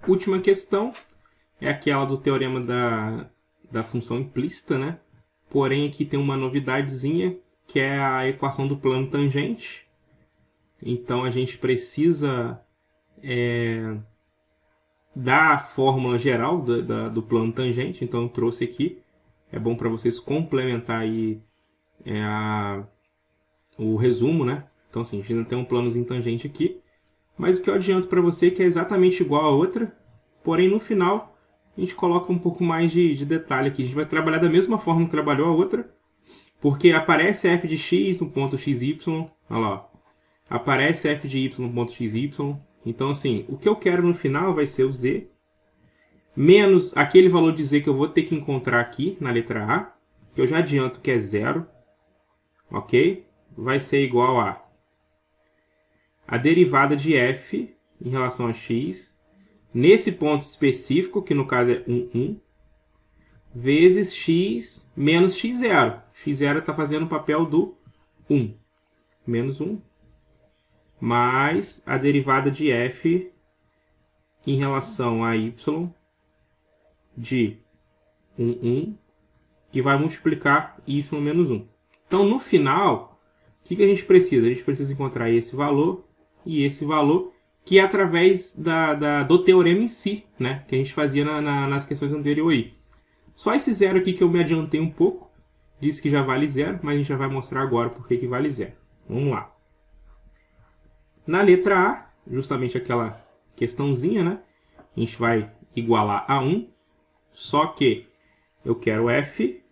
última questão é aquela do teorema da função implícita, né? Porém, aqui tem uma novidadezinha, que é a equação do plano tangente. Então, a gente precisa dar a fórmula geral do plano tangente. Então, eu trouxe aqui. É bom para vocês complementar aí o resumo, né? Então, assim, a gente ainda tem um planozinho tangente aqui. Mas o que eu adianto para você é que é exatamente igual a outra. Porém, no final, a gente coloca um pouco mais de detalhe aqui. A gente vai trabalhar da mesma forma que trabalhou a outra. Porque aparece f de x no ponto xy. Olha lá. Aparece f de y no ponto xy. Então, assim, o que eu quero no final vai ser o z. Menos aquele valor de z que eu vou ter que encontrar aqui na letra A. Que eu já adianto que é zero. Ok? Vai ser igual a derivada de f em relação a x. Nesse ponto específico, que no caso é 1, vezes x menos x0. x0 está fazendo o papel do 1. Menos 1. Mais a derivada de f em relação a y de 1, que vai multiplicar y menos 1. Então, no final, o que a gente precisa? A gente precisa encontrar esse valor e esse valor, que é através do teorema em si, né? Que a gente fazia nas questões anteriores. Só esse zero aqui que eu me adiantei um pouco, disse que já vale zero, mas a gente já vai mostrar agora por que vale zero. Vamos lá. Na letra A, justamente aquela questãozinha, né? A gente vai igualar a 1, só que eu quero f,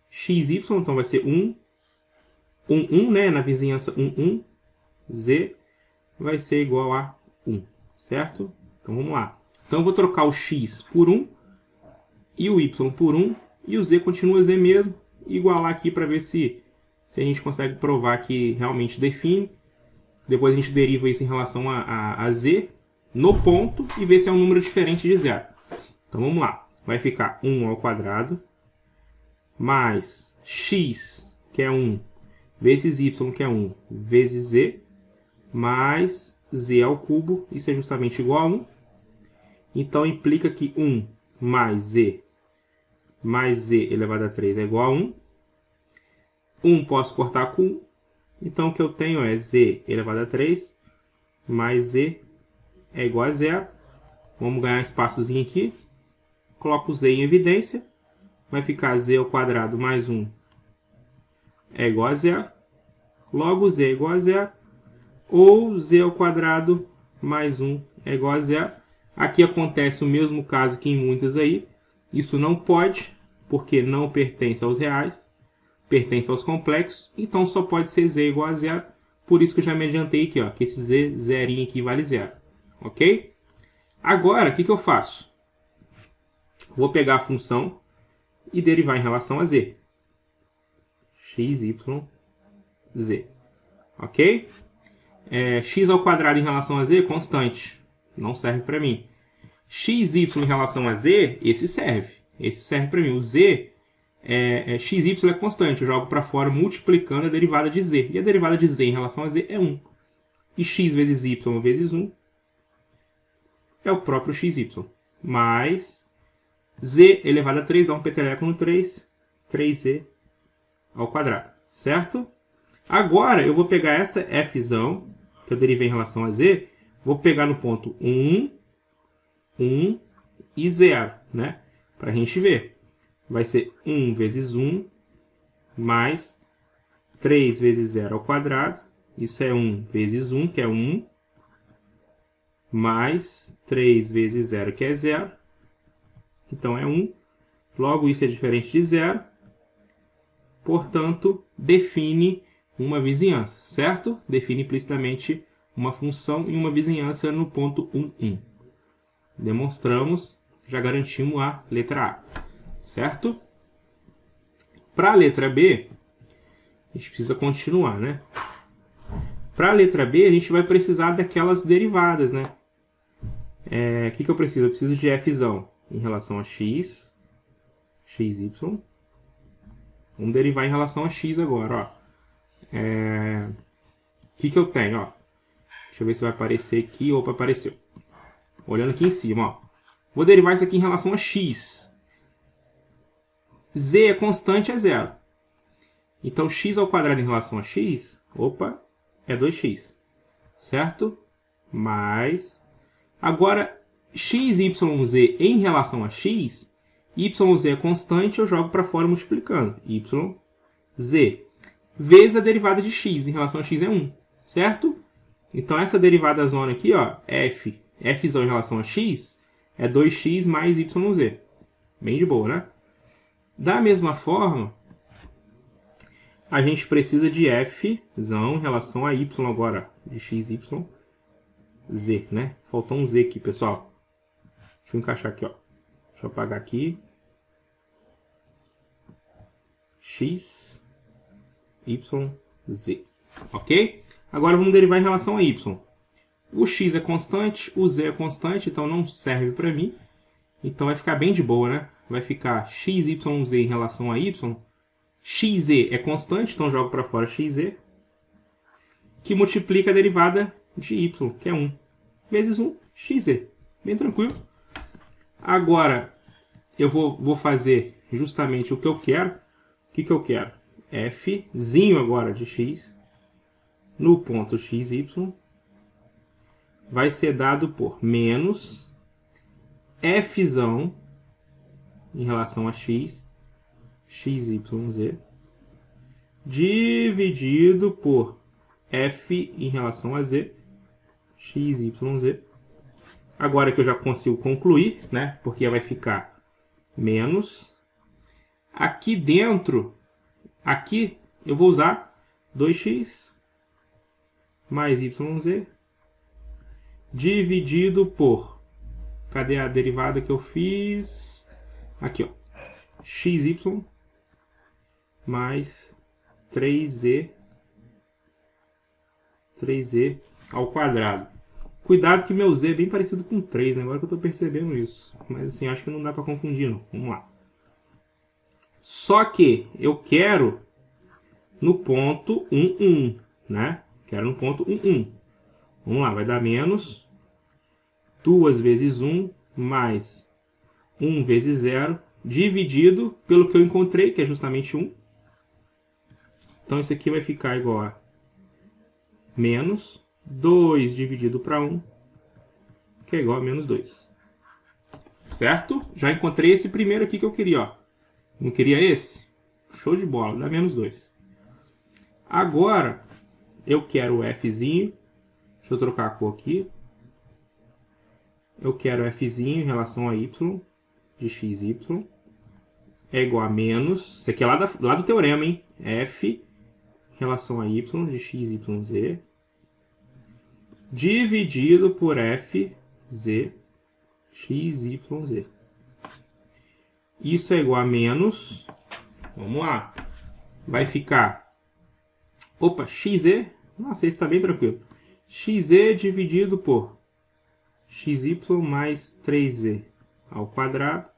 xy, então vai ser 1, 1, né? Na vizinhança 1, z vai ser igual a 1, certo? Então vamos lá. Então eu vou trocar o x por 1 e o y por 1 e o z continua z mesmo, e igualar aqui para ver se a gente consegue provar que realmente define. Depois a gente deriva isso em relação a z no ponto e ver se é um número diferente de zero. Então vamos lá. Vai ficar 1 ao quadrado mais x, que é 1, vezes y, que é 1, vezes z, mais z ao cubo. Isso é justamente igual a 1. Então implica que 1 mais z elevado a 3 é igual a 1. 1 posso cortar com 1. Então o que eu tenho é z elevado a 3 mais z é igual a 0. Vamos ganhar um espaçozinho aqui. Coloco o z em evidência. Vai ficar z ao quadrado mais 1 é igual a 0. Logo z é igual a 0. Ou z ao quadrado mais 1 é igual a 0. Aqui acontece o mesmo caso que em muitas aí. Isso não pode, porque não pertence aos reais. Pertence aos complexos, então só pode ser z igual a 0. Por isso que eu já me adiantei aqui, ó, que esse z, zerinho aqui vale 0. Ok? Agora, o que eu faço? Vou pegar a função e derivar em relação a z. x, y, z. Ok? X ao quadrado em relação a z, constante. Não serve para mim. x, y em relação a z, esse serve. Esse serve para mim. O z... xy é constante, eu jogo para fora multiplicando a derivada de z. E a derivada de z em relação a z é 1. E x vezes y vezes 1 é o próprio xy. Mais z elevado a 3 dá um peteleco no 3. 3z ao quadrado. Certo? Agora eu vou pegar essa fzão, que eu derivei em relação a z, vou pegar no ponto 1, 1 e 0, né? Para a gente ver. Vai ser 1 vezes 1 mais 3 vezes 0 ao quadrado. Isso é 1 vezes 1, que é 1. Mais 3 vezes 0, que é 0. Então é 1. Logo, isso é diferente de 0. Portanto, define uma vizinhança, certo? Define implicitamente uma função e uma vizinhança no ponto 1, 1. Demonstramos, já garantimos a letra A. Certo? Para a letra B, a gente precisa continuar, né? Para a letra B, a gente vai precisar daquelas derivadas, né? O que eu preciso? Eu preciso de fzão em relação a x, xy. Vamos derivar em relação a x agora, ó. O que eu tenho, ó? Deixa eu ver se vai aparecer aqui. Opa, apareceu. olhando aqui em cima, ó. Vou derivar isso aqui em relação a x. Z é constante, é zero. Então, x ao quadrado em relação a x, opa, é 2x. Certo? Mais... Agora, x, y, z em relação a x, y, z é constante, eu jogo para fora multiplicando. Y, z, vezes a derivada de x em relação a x é 1. Certo? Então, essa derivada zona aqui, ó, f, f em relação a x, é 2x mais yz. Bem de boa, né? Da mesma forma, a gente precisa de f em relação a y agora, de x, y, z, né? Faltou um z aqui, pessoal. Deixa eu encaixar aqui, ó. Deixa eu apagar aqui. X, y, z. Ok? Agora vamos derivar em relação a y. O x é constante, o z é constante, então não serve para mim. Então vai ficar bem de boa, né? Vai ficar x, y, z em relação a y. Xz é constante, então jogo para fora xz. Que multiplica a derivada de y, que é 1. Vezes 1, xz. Bem tranquilo. Agora, eu vou fazer justamente o que eu quero. O que eu quero? Fzinho agora de x no ponto xy vai ser dado por menos fzão em relação a x, xyz, dividido por f em relação a z, xyz. Agora que eu já consigo concluir, né? Porque vai ficar menos. Aqui dentro, aqui eu vou usar 2x mais yz dividido por... Cadê a derivada que eu fiz? Aqui, ó. Xy mais 3z ao quadrado. Cuidado que meu z é bem parecido com 3, né? Agora que eu tô percebendo isso. Mas assim, acho que não dá para confundir, não. Vamos lá. Só que eu quero no ponto 1, né? Quero no ponto 1. Vamos lá, vai dar menos 2 vezes 1 mais 1 vezes 0 dividido pelo que eu encontrei, que é justamente 1. Então isso aqui vai ficar igual a menos 2 dividido para 1, que é igual a menos 2. Certo? Já encontrei esse primeiro aqui que eu queria, ó. Não queria esse? Show de bola, dá menos 2. Agora, eu quero o fzinho. Deixa eu trocar a cor aqui. Eu quero fzinho em relação a y de xy é igual a menos... Isso aqui é lá do teorema, hein? F em relação a y de xyz dividido por fz xyz. Isso é igual a menos... Vamos lá. Vai ficar... Opa, xz... Nossa, esse está bem tranquilo. Xz dividido por xy mais 3z ao quadrado.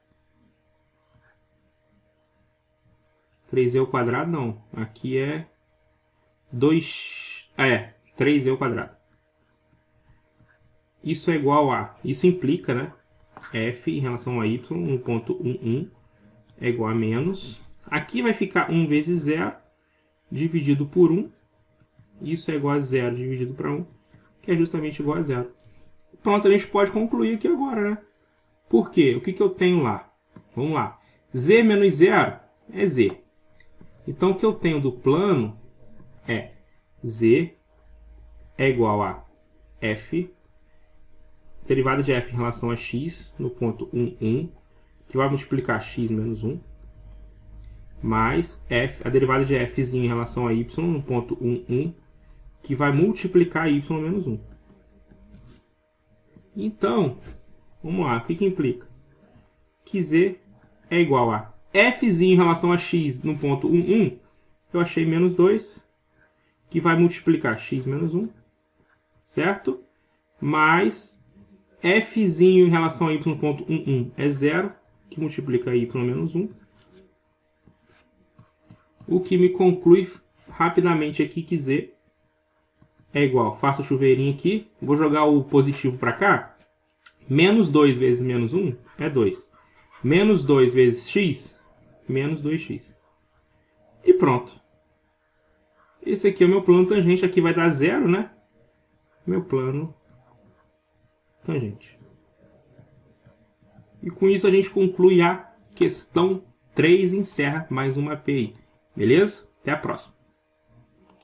3z ao quadrado não. Aqui é 3z ao quadrado. Isso é igual a... Isso implica, né? F em relação a y no ponto 1 é igual a menos... Aqui vai ficar 1 vezes 0 dividido por 1. Isso é igual a 0 dividido para 1, que é justamente igual a 0. Pronto, a gente pode concluir aqui agora, né? Por quê? O que eu tenho lá? Vamos lá. Z menos 0 é Z. Então, o que eu tenho do plano é Z é igual a F, derivada de F em relação a X no ponto 1, que vai multiplicar X menos 1, mais F, a derivada de Fzinho em relação a Y no ponto 1, que vai multiplicar Y menos 1. Então, vamos lá, o que implica? Que Z é igual a Fzinho em relação a X no ponto 1, eu achei menos 2, que vai multiplicar X menos 1, certo? Mais Fzinho em relação a Y no ponto 1 é 0, que multiplica Y menos 1. O que me conclui rapidamente aqui que Z é igual. Faço o chuveirinho aqui. Vou jogar o positivo para cá. Menos 2 vezes menos 1 é 2. Menos 2 vezes x, menos 2x. E pronto. Esse aqui é o meu plano tangente. Aqui vai dar 0, né? Meu plano tangente. E com isso a gente conclui a questão 3 e encerra mais uma API. Beleza? Até a próxima.